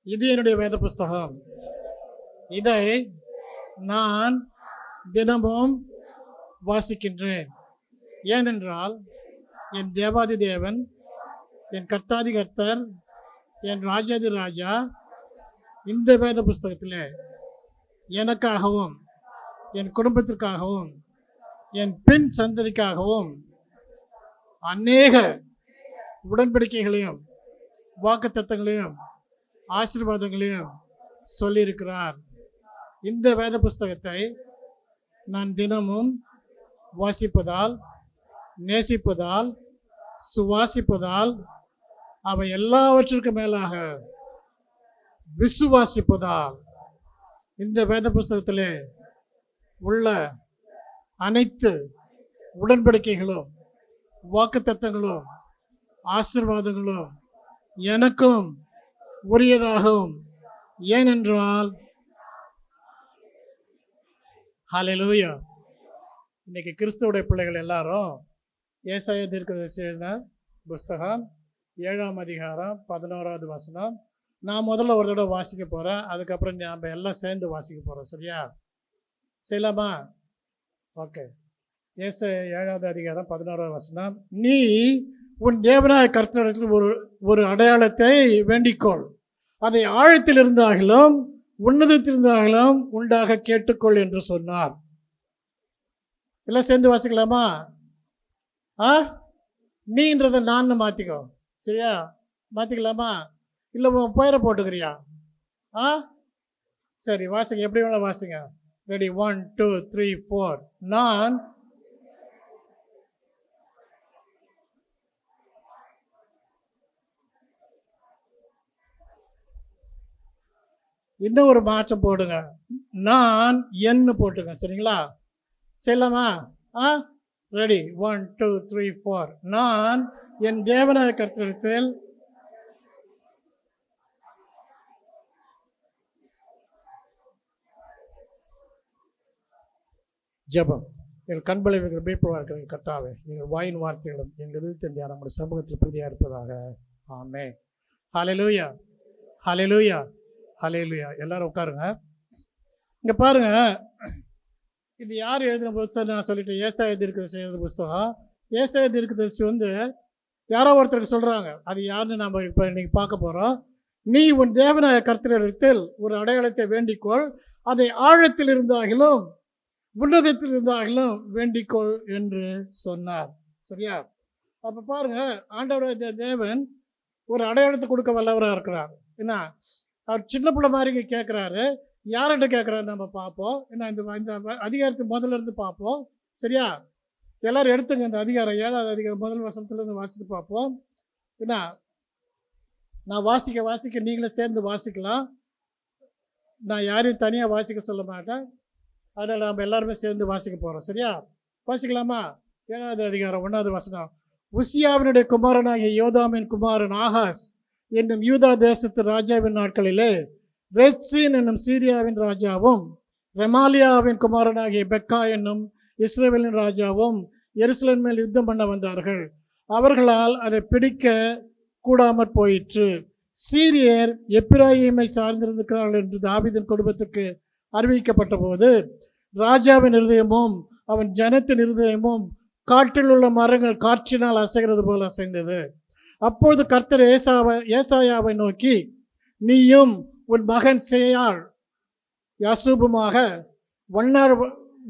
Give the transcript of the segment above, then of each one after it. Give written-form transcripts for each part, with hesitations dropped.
இது என்னுடைய வேத புஸ்தகம். இதை நான் தினமும் வாசிக்கின்றேன். ஏனென்றால் என் தேவாதி தேவன், என் கர்த்தாதி கர்த்தர், என் ராஜாதி ராஜா இந்த வேத புஸ்தகத்தில் எனக்காகவும் என் குடும்பத்திற்காகவும் என் பின் சந்ததிக்காகவும் அநேக உடன்படிக்கைகளையும் வாக்குத்தத்தங்களையும் ஆசீர்வாதங்களையும் சொல்லியிருக்கிறார். இந்த வேத புஸ்தகத்தை நான் தினமும் வாசிப்பதால், நேசிப்பதால், சுவாசிப்பதால், அவை எல்லாவற்றிற்கும் மேலாக விசுவாசிப்பதால் இந்த வேத புஸ்தகத்திலே உள்ள அனைத்து உடன்படிக்கைகளும் வாக்குத்தத்தங்களும் ஆசீர்வாதங்களும் எனக்கும் உரியதாகும். ஏனென்றால் ஹல்லேலூயா, இன்னைக்கு கிறிஸ்துவுடைய பிள்ளைகள் எல்லாரும் ஏசாயா தீர்க்கதரிசி எழுதின புஸ்தகம் 7ஆம் அதிகாரம் 11வது வசனம் நான் முதல்ல ஒரு தடவை வாசிக்க போகிறேன். அதுக்கப்புறம் நாம் எல்லாம் சேர்ந்து வாசிக்க போகிறோம். சரியா? செய்யலாமா? ஓகே. ஏசாயா 7வது அதிகாரம் 11வது வசனம். நீ உன் தேவனாய கர்த்தரிடத்தில் ஒரு அடையாளத்தை வேண்டிக்கொள், அதை ஆழத்தில் இருந்தாலும் உன்னதத்தில் இருந்தாலும் உண்டாக கேட்டுக்கொள் என்று சொன்னார். எல்லாம் சேர்ந்து வாசிக்கலாமா? நீன்றதை நான் மாற்றிக்கோ. சரியா? மாற்றிக்கலாமா? இல்லை பெயரை போட்டுக்கிறியா? சரி, வாசிங்க. எப்படி வேணாலும் வாசிங்க. ரெடி? 1 2 3 4. நான் இன்னும் ஒரு மாற்றம் போடுங்க. நான் என்ன போட்டுங்க. சரிங்களா? செய்யலாமா? ரெடி? 1 2 3 4. நான் என் தேவனாய கர்த்தரிடத்தில் ஜெபம். எங்கள் கண்பலை மீட்புவாக இருக்கிற கர்த்தாவே, எங்கள் வாயின் வார்த்தைகளும் எங்கள் எழுத்து நம்முடைய சமூகத்தில் பிரதியாக இருப்பதாக. ஆமென். ஹல்லேலூயா, ஹல்லேலூயா, ஹல்லேலூயா. எல்லாரும் உட்காருங்க. இங்கே பாருங்க, இது யார் எழுதின புத்தகம்? நான் சொல்லிட்டேன், ஏசாயா தீர்க்கதரிசி எழுதின புஸ்தகம். ஏசாயா தீர்க்கதரிசி யாரோ ஒருத்தருக்கு சொல்கிறாங்க. அது யாருன்னு நம்ம இப்போ இன்னைக்கு பார்க்க போகிறோம். நீ உன் தேவனாய கர்த்தரிடத்தில் ஒரு அடையாளத்தை வேண்டிக்கொள், அதை ஆழத்தில் இருந்தாகிலும் உன்னதத்தில் இருந்தாகிலும் வேண்டிக்கொள் என்று சொன்னார். சரியா? அப்போ பாருங்க, ஆண்டவருடைய தேவன் ஒரு அடையாளத்தை கொடுக்க வல்லவராக இருக்கிறார். என்ன, அவர் சின்ன பிள்ளை மாதிரி கேட்குறாரு. யார்கிட்ட கேட்குறாரு நம்ம பார்ப்போம். என்ன, இந்த அதிகாரத்தை முதல்ல இருந்து பார்ப்போம். சரியா? எல்லாரும் எடுத்துங்க இந்த அதிகாரம், 7வது அதிகாரம் முதல் வசனத்துலேருந்து வாசித்து பார்ப்போம். என்ன, நான் வாசிக்க நீங்களும் சேர்ந்து வாசிக்கலாம். நான் யாரையும் தனியாக வாசிக்க சொல்ல மாட்டேன். அதனால் நம்ம எல்லாருமே சேர்ந்து வாசிக்க போகிறோம். சரியா? வாசிக்கலாமா? 7வது அதிகாரம் 1வது வசனம். உசியாவினுடைய குமாரனாகிய யோதாமின் குமாரன் ஆகாஸ் என்னும் யூதா தேசத்து ராஜாவின் நாட்களிலே ரெத்சீன் என்னும் சீரியாவின் ராஜாவும் ரெமாலியாவின் குமாரனாகிய பெக்கா என்னும் இஸ்ரவேலின் ராஜாவும் எருசலேம் மேல் யுத்தம் பண்ண வந்தார்கள். அவர்களால் அதை பிடிக்க கூடாமற் போயிற்று. சீரியர் எப்பிராயீமை சார்ந்திருக்கிறார்கள் என்று தாவீதின் குடும்பத்துக்கு அறிவிக்கப்பட்ட போது ராஜாவின் இருதயமும் அவன் ஜனத்தின் இருதயமும் காட்டில் உள்ள மரங்கள் காற்றினால் அசைகிறது போல அசைந்தது. அப்பொழுது கர்த்தர் ஏசாயாவை நோக்கி, நீயும் உன் மகன் சேயாள் யாசூபுமாக வண்ணார்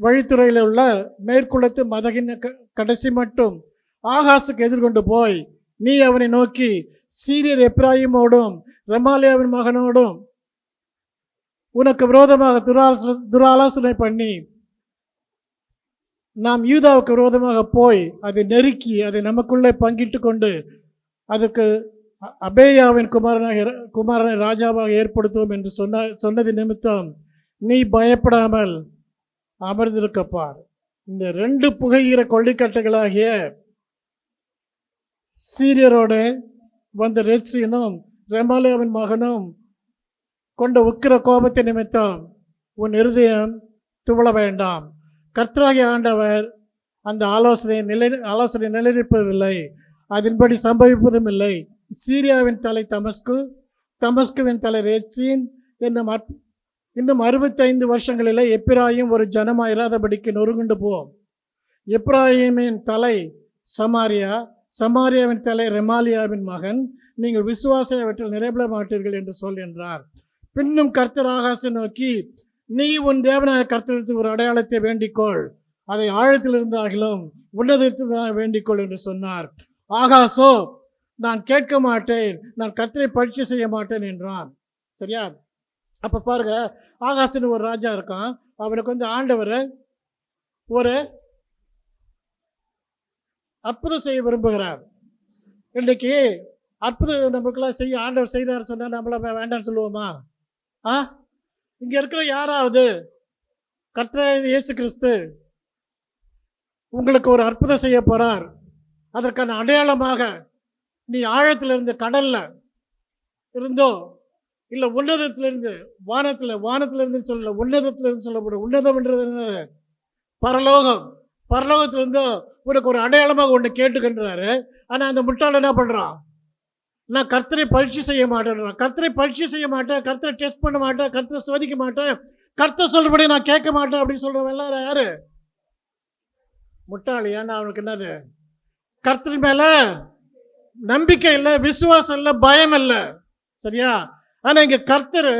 வழித்துறையில் உள்ள மேற்குளத்து மதகின் கடைசி மட்டும் ஆகாசுக்கு எதிர்கொண்டு போய் நீ அவனை நோக்கி, சீரியர் எப்ராயிமோடும் ரெமாலியாவின் மகனோடும் உனக்கு விரோதமாக துராலோசனை பண்ணி நாம் யூதாவுக்கு விரோதமாக போய் அதை நெருக்கி அதை நமக்குள்ளே பங்கிட்டு கொண்டு அதற்கு அபேயாவின் குமாரனை ராஜாவாக ஏற்படுத்துவோம் என்று சொன்னது நிமித்தம் நீ பயப்படாமல் அமர்ந்திருக்கப்பார். இந்த 2 புகையிற கொள்ளிக்கட்டைகளாகிய சீரியரோடு வந்த ரெத்சீனும் ரெமாலியாவின் மகனும் கொண்ட உக்கிர கோபத்தை நிமித்தம் உன் இருதயம் துவள வேண்டாம். கர்த்தராகிய ஆண்டவர் அந்த ஆலோசனை நிலைநிற்பதில்லை, அதன்படி சம்பவிப்பதும் இல்லை. சீரியாவின் தலை தமஸ்கு, தமஸ்குவின் தலை ரேத்சீன் இன்னும் 65 வருஷங்களில் எப்பிராயிம் ஒரு ஜனமாக இராதபடிக்கு நொறுங்குண்டு போம். எப்பிராயிமின் தலை சமாரியா, சமாரியாவின் தலை ரெமாலியாவின் மகன். நீங்கள் விசுவாசவற்றில் நிறைவேற மாட்டீர்கள் என்று சொல் என்றார். பின்னும் கர்த்தர் ஆகாசை நோக்கி, நீ உன் தேவனாய கர்த்தருக்கு ஒரு அடையாளத்தை வேண்டிக்கொள், அதை ஆழத்தில் இருந்தாகிலும் உன்னதத்தில் வேண்டிக்கொள் என்று சொன்னார். ஆகாசோ, நான் கேட்க மாட்டேன், நான் கர்த்தரை பரீட்சை செய்ய மாட்டேன் என்றான். சரியா? அப்ப பாருங்க, ஆகாசன்னு ஒரு ராஜா இருக்கான். அவனுக்கு ஆண்டவர் ஒரு அற்புதம் செய்ய விரும்புகிறார். இன்றைக்கு அற்புதம் நமக்குலாம் செய்ய ஆண்டவர் செய்கிறார் சொன்னா நம்மள வேண்டாம்னு சொல்லுவோமா? இங்க இருக்கிற யாராவது கர்த்தர் இயேசு கிறிஸ்து உங்களுக்கு ஒரு அற்புதம் செய்ய போறார், அதற்கான அடையாளமாக நீ ஆழத்திலிருந்து கடல்ல இருந்தோ இல்லை உன்னதத்திலிருந்து வானத்திலிருந்து சொல்லல, உன்னதத்திலிருந்து சொல்லப்படும். உன்னதம்ன்றது என்ன? பரலோகம். பரலோகத்திலிருந்தோ உனக்கு ஒரு அடையாளமாக ஒன்று கேட்டுக்கின்றாரு. ஆனால் அந்த முட்டாள் என்ன பண்ணுறான்? நான் கர்த்தரை பரீட்சை செய்ய மாட்டேன், கர்த்தரை பரீட்சை செய்ய மாட்டேன், கர்த்தரை டெஸ்ட் பண்ண மாட்டேன், கர்த்தரை சோதிக்க மாட்டேன், கர்த்தர் சொல்றபடி நான் கேட்க மாட்டேன் அப்படின்னு சொல்றவன் எல்லாரும் யாரு? முட்டாள். ஏன்னா அவனுக்கு என்னது? கர்த்தர் மேல நம்பிக்கை இல்லை, விசுவாசம் இல்லை, பயம் இல்லை. சரியா? ஆனா இங்க கர்த்தர்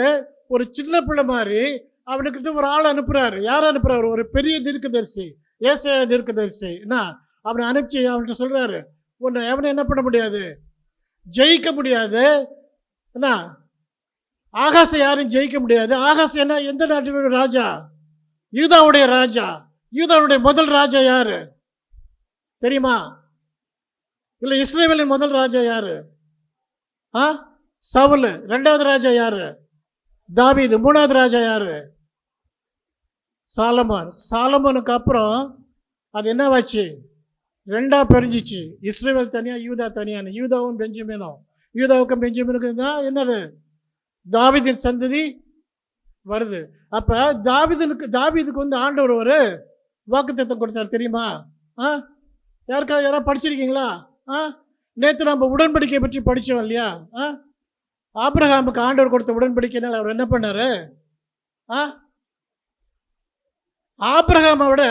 ஒரு சின்ன பிள்ளை மாதிரி அவனுக்கிட்ட ஒரு ஆள் அனுப்புறாரு. யார் அனுப்புறாரு? ஒரு பெரிய தீர்க்கதரிசி, ஏசாயா தீர்க்கதரிசி. என்ன அவனை அனுப்பிச்சு அவன்கிட்ட சொல்றாரு, உன்னை எவனை என்ன பண்ண முடியாது, ஜெயிக்க முடியாது. என்ன ஆகாசம் யாரும் ஜெயிக்க முடியாது. ஆகாசம் என்ன? எந்த நாட்டினுடைய ராஜா? யூதாவுடைய ராஜா. யூதாவுடைய முதல் ராஜா யாரு தெரியுமா? இல்ல இஸ்ரவேலின் முதல் ராஜா யாரு? சவுல். ரெண்டாவது ராஜா யாரு? தாவீது. மூணாவது ராஜா யாரு? சாலமோன். சாலமோனுக்கு அப்புறம் அது என்ன வாச்சு? ரெண்டா பிரிஞ்சிச்சு. இஸ்ரவேல் தனியா, யூதா தனியான. யூதாவும் பெஞ்சமினும். யூதாவுக்கும் பெஞ்சமினுக்கு தான் என்னது? தாவீதின் சந்ததி வருது. அப்ப தாவீதுக்கு ஆண்டவர் ஒரு வாக்குத்தத்தம் கொடுத்தார் தெரியுமா? யாராவது படிச்சிருக்கீங்களா? நேற்று நம்ம உடன்படிக்கை பற்றி படித்தோம் இல்லையா? ஆபிரகாமுக்கு ஆண்டவர் கொடுத்த உடன்படிக்கைனால அவர் என்ன பண்ணாரு? ஆபிரகாமை விட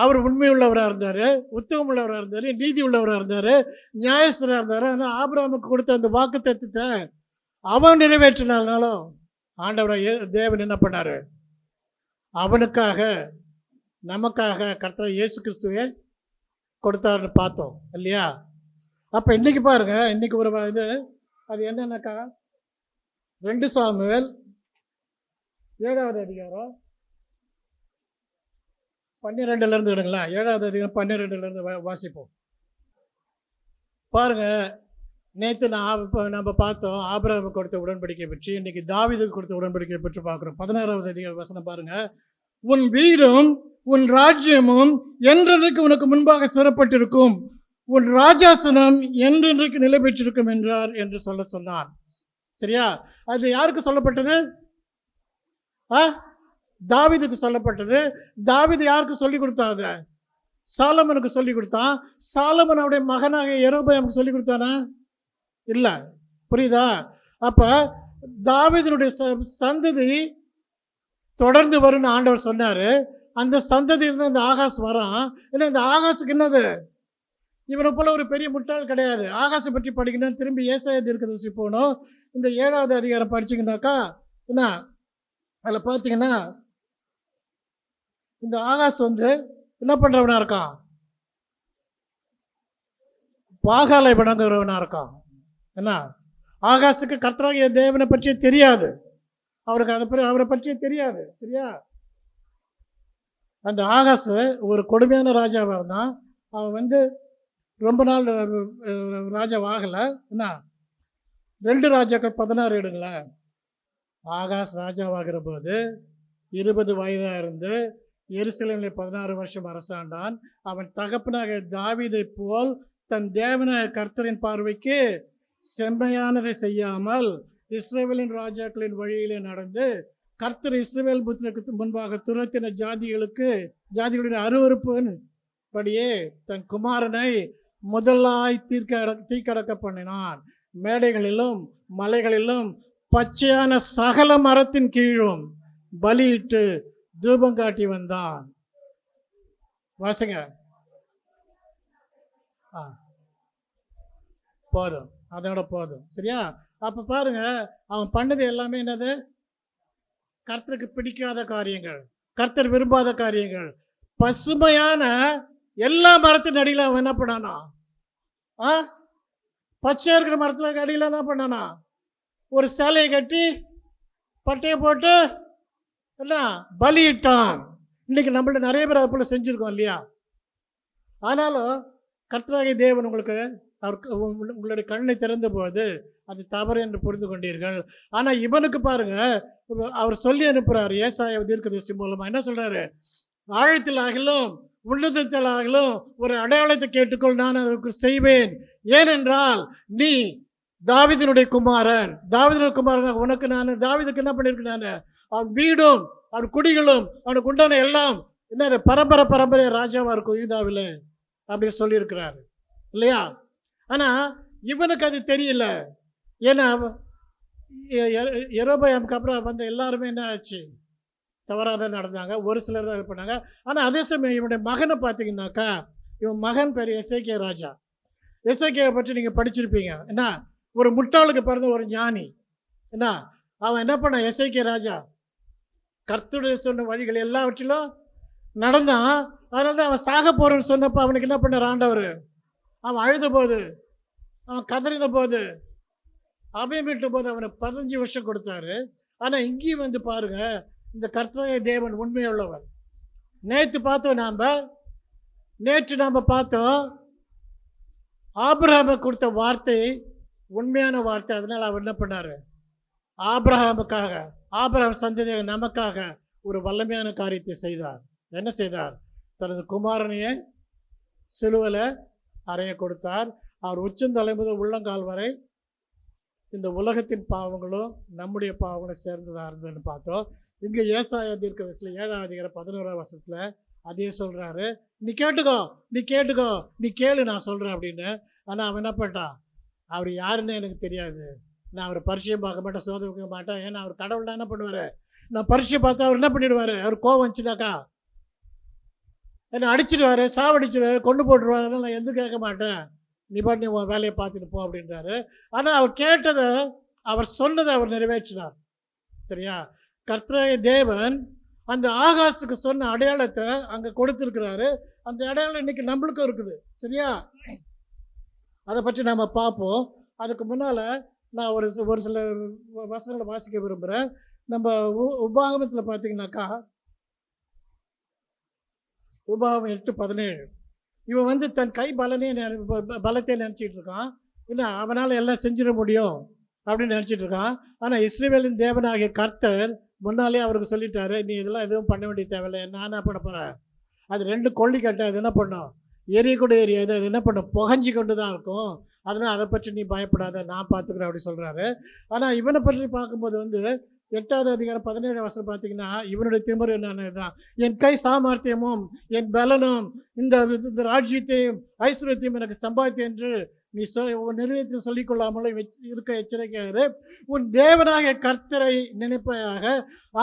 அவர் உண்மை உள்ளவராக இருந்தார், உத்தமம் உள்ளவராக இருந்தார், நீதி உள்ளவராக இருந்தார், நியாயஸ்தராக இருந்தார். ஆனால் ஆபிரகாமுக்கு கொடுத்த அந்த வாக்குத்தத்தத்தை அவன் நிறைவேற்றினாலும் ஆண்டவரை தேவன் என்ன பண்ணாரு? அவனுக்காக, நமக்காக கர்த்தர் இயேசு கிறிஸ்துவை கொடுத்தாருன்னு பார்த்தோம் இல்லையா? அப்போ இன்னைக்கு பாருங்க, இன்னைக்கு ஒரு இது அது என்னன்னாக்கா 2 சாமுவேல் 7வது அதிகாரம் 12 எடுங்களா. 7வது அதிகாரம் 12 வாசிப்போம். பாருங்க, நேற்று நம்ம பார்த்தோம் ஆபிரகாமுக்கு கொடுத்த உடன்படிக்கை பற்றி. இன்னைக்கு தாவீதுக்கு கொடுத்த உடன்படிக்கை பற்றி பார்க்குறோம். 16வது அதிகார வசனம் பாருங்க. உன் வீடும் உன் ராஜ்யமும் என்றென்றைக்கு உனக்கு முன்பாக சிறப்பட்டிருக்கும், உன் ராஜாசனம் என்றென்றைக்கு நிலை பெற்றிருக்கும் என்றார் என்று சொன்னார். சரியா? அது யாருக்கு சொல்லப்பட்டது? தாவீதுக்கு சொல்லப்பட்டது. தாவீது யாருக்கு சொல்லி கொடுத்தாங்க? சாலமனுக்கு சொல்லி கொடுத்தான். சாலமன் அவருடைய மகனாக யெரொபெயாமுக்கு சொல்லி கொடுத்தானா? இல்ல. புரியுதா? அப்ப தாவீதுடைய சந்ததி தொடர்ந்து வரும்னு ஆண்டவர் சொன்னாரு. அந்த சந்ததி இருந்து அந்த ஆகாஷ் வரான். ஏன்னா இந்த ஆகாஷுக்கு என்னது? இவனை போல ஒரு பெரிய முட்டாள் கிடையாது. ஆகாஷை பற்றி படிக்கணும். திரும்பி ஏசாயா தீர்க்கதரிசி போகணும். இந்த 7வது அதிகாரம் படிச்சிங்கனாக்கா என்ன அதில் பார்த்தீங்கன்னா இந்த ஆகாஷ் என்ன பண்றவனா இருக்கான்? பாகாலை வணங்குறவனா இருக்கான். என்ன ஆகாஷுக்கு கர்த்தராகிய தேவனை பற்றியே தெரியாது, அவருக்கு அவரை பற்றியே தெரியாது. சரியா? அந்த ஆகாஷ் ஒரு கொடுமையான ராஜாவாக இருந்தான். அவன் ரொம்ப நாள் ராஜாவாகலை. என்ன 2 ராஜாக்கள் 16 எடுங்களேன். ஆகாஷ் ராஜாவாகிற போது 20 வயதாக இருந்து எருசலேமில் 16 வருஷம் அரசாண்டான். அவன் தகப்பனாக தாவீதை போல் தன் தேவனாய கர்த்தரின் பார்வைக்கு செம்மையானதை செய்யாமல் இஸ்ரவேலின் ராஜாக்களின் வழியிலே நடந்து கர்த்தர் இஸ்ரவேல் புத்திரருக்கு முன்பாக துரத்தின ஜாதிகளுடைய அருவருப்பின் படியே தன் குமாரனை முதலாய் தீக்கடக்க பண்ணினான். மேடைகளிலும் மலைகளிலும் பச்சையான சகல மரத்தின் கீழும் பலியிட்டு தூபம் காட்டி வந்தான். வாசிங்க. போதும், அதோட போதும். சரியா? அப்ப பாருங்க, அவன் பண்ணது எல்லாமே என்னது? கர்த்தருக்கு பிடிக்காத காரியங்கள், கர்த்தர் விரும்பாத காரியங்கள். பசுமையான எல்லா மரத்தின் அடியில் அவன் என்ன பண்ணானா? பச்சை இருக்கிற மரத்துல அடியில் என்ன பண்ணானா? ஒரு சிலையை கட்டி பட்டையை போட்டு என்ன பலியிட்டான். இன்னைக்கு நம்மள்ட்ட நிறைய பேர் அது போல செஞ்சுருக்கோம் இல்லையா? ஆனாலும் கர்த்தராகிய தேவன் உங்களுக்கு உங்களுடைய கண்ணை திறந்த போது அது தவறு என்று புரிந்து கொண்டீர்கள். ஆனால் இவனுக்கு பாருங்க, அவர் சொல்லி அனுப்புறாரு ஏசாயா தீர்க்கதரிசி மூலமா. என்ன சொல்றாரு? ஆழத்தில் ஆகலும் உள்ளத்தில் ஆகலும் ஒரு அடையாளத்தை கேட்டுக்கொள், நான் அதற்கு செய்வேன். ஏனென்றால் நீ தாவீதினுடைய குமாரன். தாவீதினுடைய குமாரன் உனக்கு நான் தாவீதுக்கு என்ன பண்ணியிருக்கேன்? நான் அவன் வீடும் அவன் குடிகளும் அவனுக்கு உண்டான எல்லாம் என்ன பரம்பரை ராஜாவா இருக்கும் யூதாவில் அப்படின்னு சொல்லியிருக்கிறாரு இல்லையா? ஆனா இவனுக்கு அது தெரியல. ஏன்னா யெரொபெயாமுக்கு அப்புறம் வந்த எல்லாருமே என்ன ஆச்சு? தவறாக நடந்தாங்க. ஒரு சிலர் தான் இது பண்ணாங்க. ஆனால் அதே சமயம் இவனுடைய மகனை பார்த்தீங்கன்னாக்கா, இவன் மகன் பேர் எசேக்கியா ராஜா. எசேக்கியாவை பற்றி நீங்கள் படிச்சிருப்பீங்க. என்ன, ஒரு முட்டாளுக்கு பிறந்த ஒரு ஞானி. என்ன, அவன் என்ன பண்ணான்? எசேக்கியா ராஜா கர்த்தருடைய சொன்ன வழிகள் எல்லாவற்றிலும் நடந்தான். அதனால தான் அவன் சாக போறன்னு சொன்னப்போ அவனுக்கு என்ன பண்ணார் ஆண்டவர்? அவன் அழுத போது, அவன் கதறின போது, அபயமிட்ட போது அவனுக்கு 15 வருஷம் கொடுத்தாரு. ஆனால் இங்கேயும் வந்து பாருங்க, இந்த கர்த்தராகிய தேவன் உண்மையுள்ளவர். நேற்று நாம் பார்த்தோம் ஆபிரகாமை கொடுத்த வார்த்தை உண்மையான வார்த்தை. அதனால் அவர் என்ன பண்ணார்? ஆபிரகாமுக்காக, ஆபிரகாம் சந்ததியாக நமக்காக ஒரு வல்லமையான காரியத்தை செய்தார். என்ன செய்தார்? தனது குமாரனையே சிலுவையில் அறைய கொடுத்தார். அவர் உச்சந்தலை முதல் உள்ளங்கால் வரை இந்த உலகத்தின் பாவங்களும் நம்முடைய பாவங்களும் சேர்ந்ததாக இருந்ததுன்னு பார்த்தோம். இங்கே ஏசாயா தீர்க்கதரிசியில் 7ஆம் அதிகாரம் 11ஆம் வசனத்தில் அதே சொல்கிறாரு, நீ கேட்டுக்கோ, நீ கேளு, நான் சொல்கிறேன் அப்படின்னு. ஆனால் அவன் என்ன பண்ணிட்டான்? அவர் யாருன்னு எனக்கு தெரியாது, நான் அவர் பரிச்சயம் பார்க்க மாட்டேன், சோதிக்க மாட்டேன். ஏன்னா அவர் கடவுள்னா என்ன பண்ணுவார்? நான் பரிச்சயம் பார்த்தா அவர் என்ன பண்ணிடுவார்? அவர் கோவம் வந்துச்சுனாக்கா என்னை அடிச்சிடுவார், சாவடிச்சிடுவார், கொண்டு போட்டுருவார். நான் எதுவும் கேட்க மாட்டேன், நீ பாட்டு நீ உன் வேலையை பார்த்துட்டு போ அப்படின்றாரு. ஆனால் அவர் கேட்டதை, அவர் சொன்னதை அவர் நிறைவேற்றினார். சரியா? கர்த்தராகிய தேவன் அந்த ஆகாசத்துக்கு சொன்ன அடையாளத்தை அங்கே கொடுத்துருக்கிறாரு. அந்த அடையாளம் இன்னைக்கு நம்மளுக்கும் இருக்குது. சரியா? அதை பற்றி நம்ம பார்ப்போம். அதுக்கு முன்னால் நான் ஒரு சில வசனங்களை வாசிக்க விரும்புகிறேன். நம்ம உபாகமத்தில் பார்த்தீங்கன்னாக்கா, உபாகமம் 8:17, இவன் வந்து தன் கை பலத்தை நினச்சிட்டு இருக்கான். இல்லை, அவனால் எல்லாம் செஞ்சிட முடியும் அப்படின்னு நினச்சிட்டு இருக்கான். ஆனால் இஸ்ரவேலின் தேவனாகிய கர்த்தர் முன்னாலே அவருக்கு சொல்லிட்டாரு, நீ இதெல்லாம் எதுவும் பண்ண வேண்டிய தேவையில்லை, நான் என்ன பண்ண போகிறேன்? அது 2 கொல்லி கட்டை, அது என்ன பண்ணும்? எரியக்கூட எரியாது, அது என்ன பண்ணும்? புகஞ்சி கொண்டு தான் இருக்கும். அதனால் அதை பற்றி நீ பயப்படாத, நான் பார்த்துக்கிறேன் அப்படி சொல்கிறாரு. ஆனால் இவனை பற்றி பார்க்கும்போது வந்து 8ஆவது அதிகாரம் 17ஆம் வசனம் பார்த்தீங்கன்னா, இவனுடைய திமிரு என்னன்னு தான், என் கை சாமர்த்தியமும் என் பலனும் இந்த ராஜ்யத்தையும் ஐஸ்வர்யத்தையும் எனக்கு சம்பாதித்தேன் என்று நீ உன் நிறுவனத்தில் சொல்லிக்கொள்ளாமலும் இருக்க எச்சரிக்கையாரு. உன் தேவனாகிய கர்த்தரை நினைப்பதாக,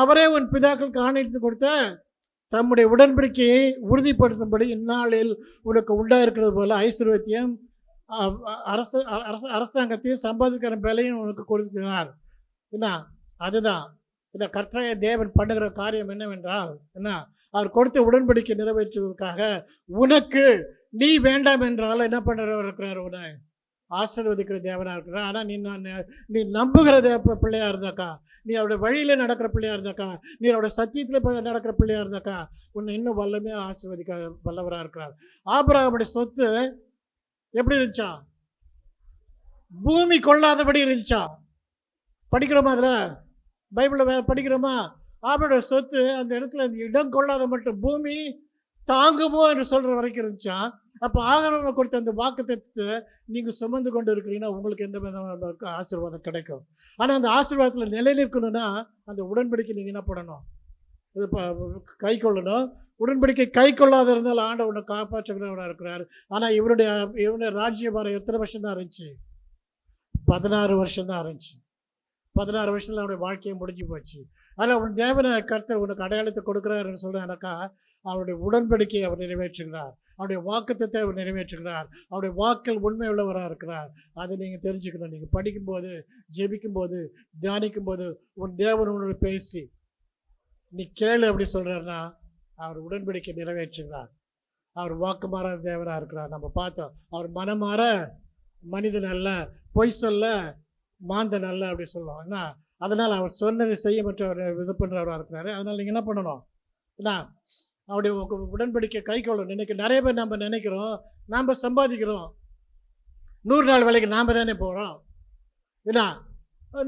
அவரே உன் பிதாக்களுக்கு ஆணையிட்டு கொடுத்த தம்முடைய உடன்படிக்கையை உறுதிப்படுத்தும்படி இந்நாளில் உனக்கு உண்டாயிருக்கிறது போல ஐஸ்வர்யத்தையும் அரசாங்கத்தையும் சம்பாதிக்கிற வேலையும் உனக்கு கொடுக்கிறார். என்ன, அதுதான் இந்த கர்த்தராகிய தேவன் பண்ணுகிற காரியம் என்னவென்றால், என்ன, அவர் கொடுத்த உடன்படிக்கை நிறைவேற்றுவதற்காக உனக்கு நீ வேண்டாம் என்றாலும் என்ன பண்ணுறவர் இருக்கிறார்? உன்னை ஆசீர்வதிக்கிற தேவனாக இருக்கிறார். ஆனால் நீ நம்புகிற பிள்ளையா இருந்தாக்கா, நீ அவருடைய வழியில் நடக்கிற பிள்ளையா இருந்தாக்கா, நீ அவருடைய சத்தியத்தில் நடக்கிற பிள்ளையா இருந்தாக்கா, உன்னை இன்னும் வல்லமையாக ஆசீர்வதிக்க வல்லவராக இருக்கிறார். ஆபிரகாமுடைய சொத்து எப்படி இருந்துச்சா? பூமி கொள்ளாதபடி இருந்துச்சா? படிக்கிறோமா? அதில் பைபிளில் படிக்கிறோமா? ஆபிரகாமுடைய சொத்து அந்த இடத்துல அந்த இடம் கொள்ளாத மட்டும் பூமி தாங்குமோ என்று சொல்கிற வரைக்கும் இருந்துச்சா? அப்போ ஆகாரம் கொடுத்த அந்த வாக்குத்தத்தத்தை நீங்கள் சுமந்து கொண்டு இருக்கிறீங்கன்னா உங்களுக்கு எந்த விதமான ஆசீர்வாதம் கிடைக்கும். ஆனால் அந்த ஆசீர்வாதத்தில் நிலை நிற்கணும்னா அந்த உடன்படிக்கை நீங்கள் என்ன பண்ணணும்? இது கை கொள்ளணும். உடன்படிக்கை கை கொள்ளாத இருந்தால் ஆண்டவனை காப்பாற்றுகிறவராக இருக்கிறார். ஆனால் இவருடைய ராஜ்யபாரம் எத்தனை வருஷம் தான் இருந்துச்சு? 16 வருஷம் தான் இருந்துச்சு. 16 வருஷத்துல அவருடைய வாழ்க்கையை முடிஞ்சு போச்சு. அதில் அவன் தேவனை கர்த்தர் உனக்கு அடையாளத்தை கொடுக்குறாருன்னு சொல்கிறாருனாக்கா, அவருடைய உடன்படிக்கையை அவர் நிறைவேற்றுகிறார், அவருடைய வாக்குத்தத்தை அவர் நிறைவேற்றுகிறார், அவருடைய வாக்கில் உண்மை உள்ளவராக இருக்கிறார். அதை நீங்கள் தெரிஞ்சுக்கணும். நீங்கள் படிக்கும்போது, ஜெபிக்கும்போது, தியானிக்கும்போது உன் தேவனோடு பேசி நீ கேளு அப்படி சொல்கிறாருன்னா, அவர் உடன்படிக்கை நிறைவேற்றுகிறார். அவர் வாக்கு மாறாத தேவனாக இருக்கிறார். நம்ம பார்த்தோம், அவர் மனமாற மனிதன் அல்ல, பொய் சொல்ல மாந்தன் அல்ல அப்படி சொல்லுவோம். என்ன அதனால் அவர் சொன்னதை செய்ய மற்றவர் இது பண்ணுறவராக இருக்கிறாரு. அதனால் நீங்கள் என்ன பண்ணணும்? என்ன அவருடைய உடன்படிக்கை கை கொள்ளணும். இன்னைக்கு நிறைய பேர் நம்ம நினைக்கிறோம், நாம் சம்பாதிக்கிறோம், 100 நாள் வேலைக்கு நாம் தானே போகிறோம், ஏன்னா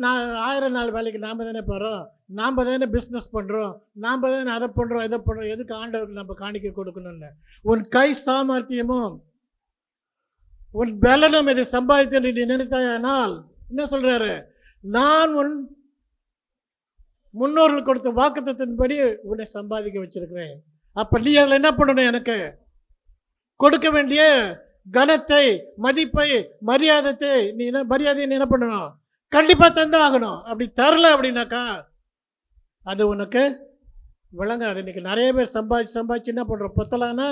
நான் 1000 நாள் வேலைக்கு நாம் தானே போகிறோம், நாம் தானே பிஸ்னஸ் பண்ணுறோம், நாம் தானே அதை பண்ணுறோம் இதை பண்ணுறோம். எதுக்கு ஆண்டவர் நம்ம காணிக்க கொடுக்கணும்னு? உன் கை சாமர்த்தியமும் உன் பலனும் இதை சம்பாதித்து நீ நினைத்தாயானால் என்ன சொல்றாரு? நான் உன் முன்னோர்கள் கொடுத்த வாக்குத்தத்தின்படி உன்னை சம்பாதிக்க வச்சிருக்கிறேன். அப்ப நீ அதில் என்ன பண்ணணும்? எனக்கு கொடுக்க வேண்டிய கனத்தை, மதிப்பை, மரியாதையை நீ என்ன பண்ணணும்? கண்டிப்பா தந்து ஆகணும். அப்படி தரல அப்படின்னாக்கா அது உனக்கு விளங்காது. இன்னைக்கு நிறைய பேர் சம்பாதிச்சு என்ன பண்றோம்? பொத்தலான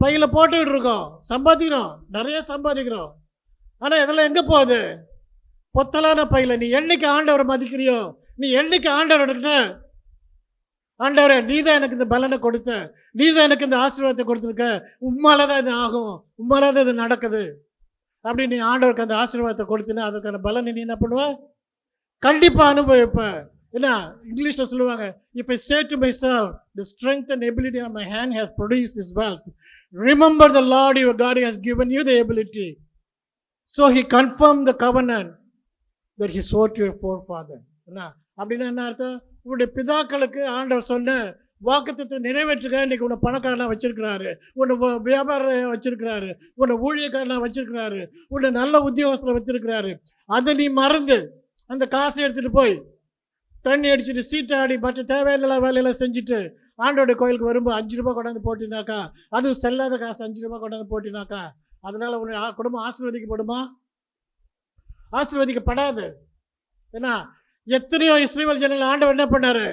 பையில போட்டுக்கிட்டு இருக்கோம், சம்பாதிக்கிறோம், நிறைய சம்பாதிக்கிறோம். ஆனா இதெல்லாம் எங்க போகுது? பொத்தலான பையில. நீ என்னைக்கு ஆண்டவரை மதிக்கிறியோ, நீ என்னைக்கு ஆண்டவர்கிட்ட, ஆண்டவரே நீ தான் எனக்கு இந்த பலனை கொடுத்த, நீ தான் எனக்கு இந்த ஆசீர்வாதத்தை கொடுத்துருக்க, உம்மாலதான் இது ஆகும், உம்மாலதான் இது நடக்குது அப்படின்னு நீ ஆண்டவருக்கு அந்த ஆசீர்வாதத்தை கொடுத்தினா அதுக்கான பலனை நீ என்ன பண்ணுவ? கண்டிப்பா அனுபவிப்ப. ஏன்னா இங்கிலீஷ்ல சொல்லுவாங்க, if I say to myself the strength and ability of my hand has produced this wealth, remember the Lord your God has given you the ability, so he confirmed the covenant that he swore to your forefather. அப்படின்னா என்ன அர்த்தம்? உன்னுடைய பிதாக்களுக்கு ஆண்டவர் சொன்ன வாக்குத்தத்தை நிறைவேற்றுக்க இன்னைக்கு உன்னை பணக்காரனா வச்சிருக்கிறாரு, உன்னை வியாபாரம் வச்சிருக்கிறாரு, உன்னை ஊழியக்காரனா வச்சிருக்கிறாரு, உன்னை நல்ல உத்தியோகத்தில் வச்சிருக்கிறாரு. அதை நீ மறந்து அந்த காசை எடுத்துட்டு போய் தண்ணி அடிச்சுட்டு சீட்டாடி மற்ற தேவையில்ல வேலையெல்லாம் செஞ்சுட்டு ஆண்டோடைய கோயிலுக்கு வரும்போது 5 ரூபாய் கொண்டாந்து போட்டினாக்கா, அதுவும் செல்லாத காசு 5 ரூபாய் கொண்டாந்து போட்டினாக்கா, அதனால உன்னுடைய குடும்பம் ஆசீர்வதிக்கப்படுமா? ஆசீர்வதிக்கப்படாது. ஏன்னா எத்தனையோ இஸ்ரவேல் ஜனங்கள் ஆண்டவர் என்ன பண்ணாரு?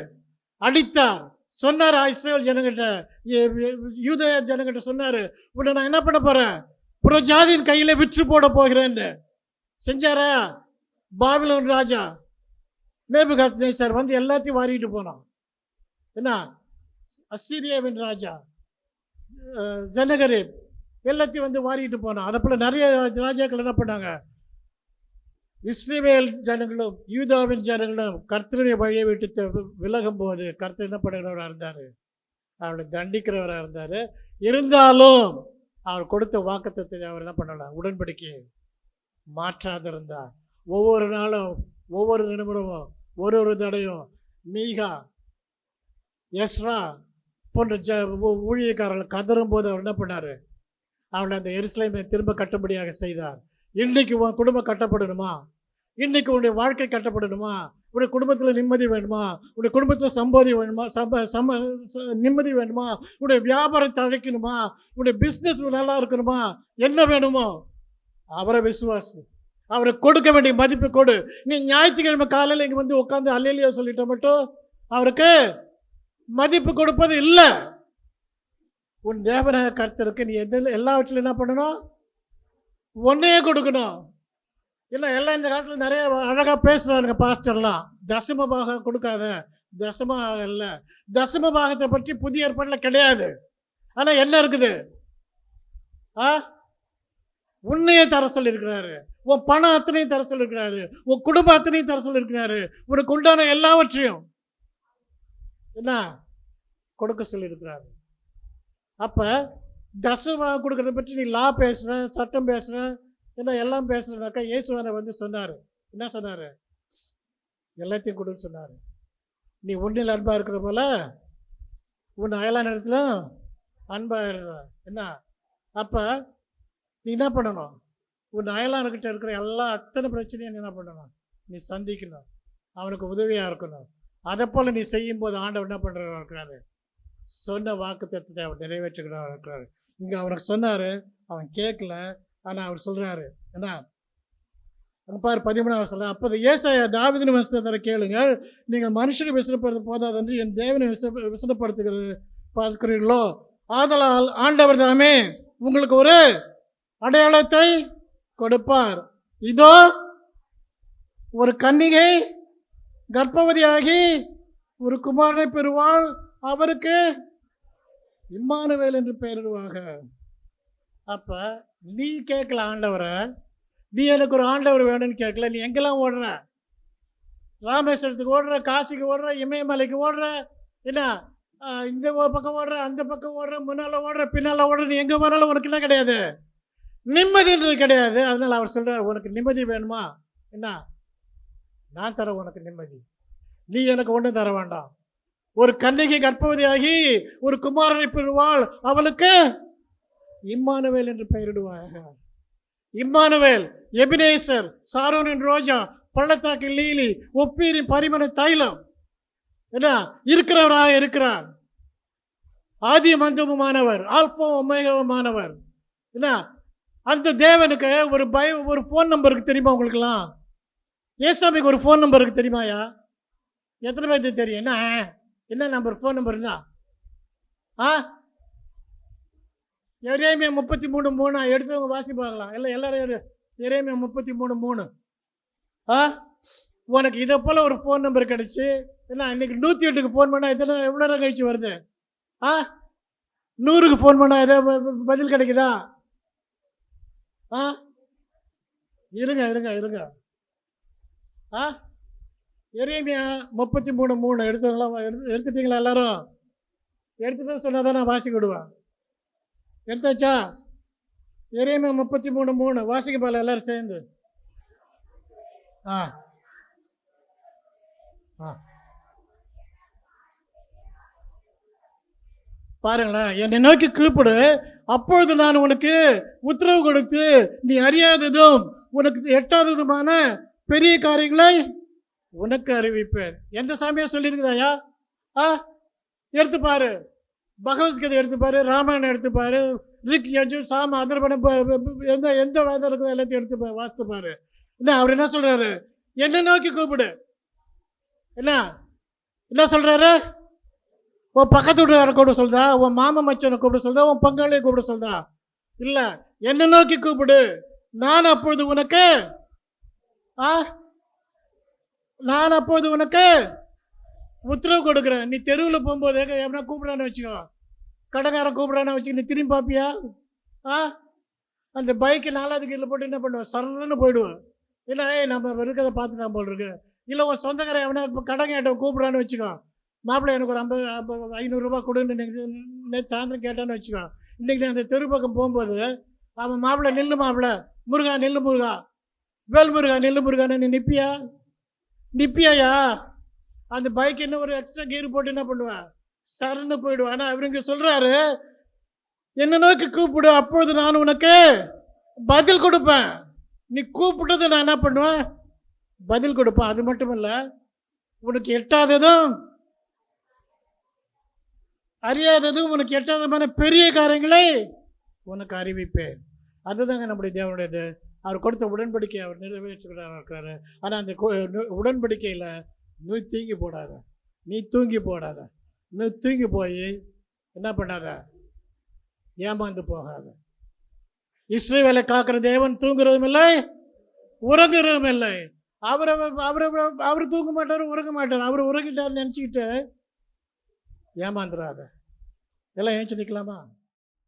அடித்தார். சொன்னார் இஸ்ரவேல் ஜனங்கிட்ட, யூதேய ஜனங்கிட்ட சொன்னாரு, உன்னை நான் என்ன பண்ண போறேன்? புறஜாதியின் கையில விற்று போட போகிறேன்னு செஞ்சாரா? பாபிலோன் ராஜா நேபுகாத்நேசர் வந்து எல்லாத்தையும் வாரிட்டு போனான். என்ன அசீரியாவின் ராஜா செனகரேப் எல்லாத்தையும் வந்து வாரிட்டு போனான். அதை போல நிறைய ராஜாக்கள் என்ன பண்ணாங்க? இஸ்ரவேல் ஜனங்களும் யூதாவின் ஜனங்களும் கர்த்தருடைய வழியை விட்டு விலகும் போது கர்த்தர் என்ன பண்ணுகிறவராக இருந்தார்? அவரை தண்டிக்கிறவராக இருந்தார். இருந்தாலும் அவர் கொடுத்த வாக்குத்தத்தை அவர் என்ன பண்ணலாம்? உடன்படிக்கையை மாற்றாத இருந்தார். ஒவ்வொரு நாளும், ஒவ்வொரு நிமிடமும், ஒரு தடையும் மீகா, எஸ்ரா போன்ற ஊழியக்காரர்கள் கதறும் போது அவர் என்ன பண்ணார்? அவளை அந்த எருசலேமை திரும்ப கட்டும்படியாக செய்தார். இன்னைக்கு உன் குடும்பம் கட்டப்படணுமா? இன்னைக்கு உன்னுடைய வாழ்க்கை கட்டப்படணுமா? உன்னுடைய குடும்பத்தில் நிம்மதி வேணுமா? உன்னுடைய குடும்பத்தில் சம்போதி வேணுமா? நிம்மதி வேணுமா? உன்னுடைய வியாபாரம் தழைக்கணுமா? உன்னுடைய பிஸ்னஸ் நல்லா இருக்கணுமா? என்ன வேணுமோ அவரை விசுவாசி, அவரை கொடுக்க வேண்டிய மதிப்பு கொடு. நீ ஞாயிற்றுக்கிழமை காலையில் இங்கே வந்து உட்காந்து அல்லேலியா சொல்லிட்ட மட்டும் அவருக்கு மதிப்பு கொடுப்பது இல்லை. உன் தேவனாக கர்த்தருக்கு நீ எல்லாவற்றிலும் என்ன பண்ணணும்? ஒன்னையே கொடுக்கணும். இல்லை எல்லாம் இந்த காலத்தில் நிறைய அழகாக பேசுகிறாருங்க பாஸ்டர்லாம், தசம பாகம் கொடுக்காத, தசமாக இல்லை. தசம பாகத்தை பற்றி புதிய ஏற்பாட்டில் கிடையாது. ஆனால் என்ன இருக்குது? உன்னையே தர சொல்லியிருக்கிறாரு, உன் பணம் அத்தனையும் தர சொல்லியிருக்கிறாரு, உன் குடும்பம் அத்தனையும் தர சொல்லியிருக்கிறாரு, உனக்கு உண்டான எல்லாவற்றையும் என்ன கொடுக்க சொல்லியிருக்கிறாரு. அப்போ தசம கொடுக்கறத பற்றி நீ லா பேசுகிற, சட்டம் பேசுகிற, என்ன எல்லாம் பேசுகிறனாக்கா இயேசுவானை வந்து சொன்னார். என்ன சொன்னார்? எல்லாத்தையும் கொடுன்னு சொன்னார். நீ உன்னில் அன்பாக இருக்கிற போல உன் அயலான இடத்துல அன்பாக இருக்கிற என்ன? அப்போ நீ என்ன பண்ணணும்? உன் அயலானுக்கிட்ட இருக்கிற அத்தனை பிரச்சனையும் நீ என்ன பண்ணணும்? நீ சந்திக்கணும், அவனுக்கு உதவியாக இருக்கணும். அதை போல் நீ செய்யும்போது ஆண்டவர் என்ன பண்ணுறவராக இருக்கிறாரு? சொன்ன வாக்குத்தத்தத்தை அவர் நிறைவேற்றுகிறவராக இருக்கிறாரு. இங்கே அவனுக்கு சொன்னார், அவன் கேட்கல. ஆனால் அவர் சொல்கிறாரு, ஏன்னா அங்கே பாரு 13 வசனம். அப்போது ஏசாயா தாவீதின் வசனத்தை கேளுங்கள், நீங்கள் மனுஷனை விசனப்படுத்த போதாதென்று என் தேவனை விசனப்படுத்துகிறது பார்க்கிறீர்களோ, ஆதலால் ஆண்டவர் தாமே உங்களுக்கு ஒரு அடையாளத்தை கொடுப்பார். இதோ ஒரு கன்னிகை கர்ப்பவதியாகி ஒரு குமாரனை பெறுவாள், அவருக்கு இம்மானுவேல் என்று பெயரிடுவாங்க. அப்ப நீ கேட்கல ஆண்டவரை, நீ எனக்கு ஒரு ஆண்டவர் வேணும்னு கேட்கல. நீ எங்கெல்லாம் ஓடுற? ராமேஸ்வரத்துக்கு ஓடுற, காசிக்கு ஓடுற, இமயமலைக்கு ஓடுற, என்ன இந்த பக்கம் ஓடுற, அந்த பக்கம் ஓடுற, முன்னால் ஓடுற, பின்னால் ஓடுற. நீ எங்கே போனாலும் உனக்கு என்ன கிடையாது, நிம்மதின்றது கிடையாது. அதனால் அவர் சொல்கிறார், உனக்கு நிம்மதி வேணுமா, என்ன நான் தர உனக்கு நிம்மதி, நீ எனக்கு ஒன்றும் தர வேண்டாம். ஒரு கன்னிகை கர்ப்பவதியாகி ஒரு குமாரனை பெறுவாள், அவளுக்கு இம்மானுவேல் என்று பெயரிடுவாங்க. இம்மானுவேல், எபினேசர், சாரோனின் ரோஜா, பள்ளத்தாக்கின் லீலி, ஒப்பீரின் பரிமள தைலம், என்ன இருக்கிறவராக இருக்கிறார். ஆதி மந்தமுமானவர், ஆல்பா ஒமேகாவுமானவர். என்ன அந்த தேவனுக்கு ஒரு ஃபோன் நம்பருக்கு தெரியுமா உங்களுக்குலாம்? ஏசாமிக்கு ஒரு ஃபோன் நம்பருக்கு தெரியுமாயா? எத்தனை பேருக்கு தெரியும்? என்ன நம்பர், ஃபோன் நம்பர் என்ன? எரேமியா 33:3 எடுத்தவங்க வாசி பார்க்கலாம். எல்லாரும் எரேமியா 33:3. உனக்கு இதை போல ஒரு ஃபோன் நம்பர் கிடைச்சி, என்ன இன்னைக்கு 108க்கு ஃபோன் பண்ணால் எவ்வளோ நேரம் கழிச்சு வருது? 100க்கு ஃபோன் பண்ணால் எதாவது பதில் கிடைக்குதா? இருங்க எரேமியா 33:3 எடுத்துட்டீங்களா? எல்லாரும் எடுத்துட்டு சொன்னால் தான் நான் வாசிக்க விடுவேன். எடுத்தாச்சா? எரேமியா 33:3 வாசிக்க போல எல்லாரும் சேர்ந்து. பாருங்களேன். என்னை நோக்கி கூப்பிடு, அப்பொழுது நான் உனக்கு உத்தரவு கொடுத்து நீ அறியாததும் உனக்கு எட்டாததுமான பெரிய காரியங்களை உனக்கு அறிவிப்பேன். எந்த சாமியா சொல்லியிருக்குதாயா? எடுத்துப்பாரு, பகவத்கீதை எடுத்துப்பாரு, ராமாயணம் எடுத்துப்பாரு, ரிக் யஜுர் சாம அதர்பணம், எந்த வேதம் இருக்குதோ எல்லாத்தையும் எடுத்து வாசித்துப்பாரு. என்ன அவர் என்ன சொல்றாரு? என்ன நோக்கி கூப்பிடு. என்ன சொல்றாரு? உன் பக்கத்து வீட்டுக்கார கூப்பிட சொல்லுதா? உன் மாமா மச்சனை கூப்பிட சொல்லுதா? உன் பங்காளியை கூப்பிட சொல்லுதா? இல்லை, என்ன நோக்கி கூப்பிடு. நான் அப்பொழுது உனக்கு உத்தரவு கொடுக்குறேன். நீ தெருவில் போகும்போது எவனா கூப்பிடான்னு வச்சுக்கோ, கடைக்காரன் கூப்பிடான்னு வச்சுக்கோ, நீ திரும்பி பார்ப்பியா? அந்த பைக்கு 4வது கீழே போட்டு என்ன பண்ணுவேன், சரன்னு போயிடுவேன். இல்லை நம்ம இருக்கிறத பார்த்துட்டா போல் இருக்கு. இல்லை உன் சொந்தக்காரன் எவனா இப்போ கடை கேட்டவன் கூப்பிடான்னு வச்சுக்கோ, மாப்பிள்ளை எனக்கு ஒரு 500 ரூபா கொடுன்னு நேற்று சாயந்தரம் கேட்டான்னு வச்சுக்கோ. இன்றைக்கி நீ அந்த தெரு பக்கம் போகும்போது அவன் மாப்பிள்ளை நில்லு, மாப்பிள்ளை முருகா நெல்லு, முருகா வேல் முருகா நெல்லு முருகான்னு நீ நிப்பியாயா? அந்த பைக் என்ன ஒரு எக்ஸ்ட்ரா கீர் போட்டு என்ன பண்ணுவேன், சரன்னு போயிடுவேன். ஆனால் அவருங்க சொல்கிறாரு, என்ன நோக்கி கூப்பிடு, அப்பொழுது நான் உனக்கு பதில் கொடுப்பேன். நீ கூப்பிட்டது நான் என்ன பண்ணுவேன், பதில் கொடுப்பேன். அது மட்டும் இல்லை, உனக்கு எட்டாததும் அறியாததும் உனக்கு எட்டாதமான பெரிய காரியங்களை உனக்கு அறிவிப்பேன். அதுதாங்க நம்முடைய தேவனுடையது. அவர் கொடுத்த உடன்படிக்கை அவர் நிறைவேற்றுகிறார். ஆனால் அந்த உடன்படிக்கையில் நீ தூங்கி போடாத, நீ தூங்கி போய் என்ன பண்ணாத, ஏமாந்து போகாத. இஸ்ரவேலை காக்கிற தேவன் தூங்குறதும் இல்லை, உறங்குறதும் இல்லை. அவர் தூங்க மாட்டார், உறங்க மாட்டார். அவர் உறங்கிட்டார் நினச்சிக்கிட்டு ஏமாந்துடாத. எல்லாம் ஏஞ்சி நிற்கலாமா?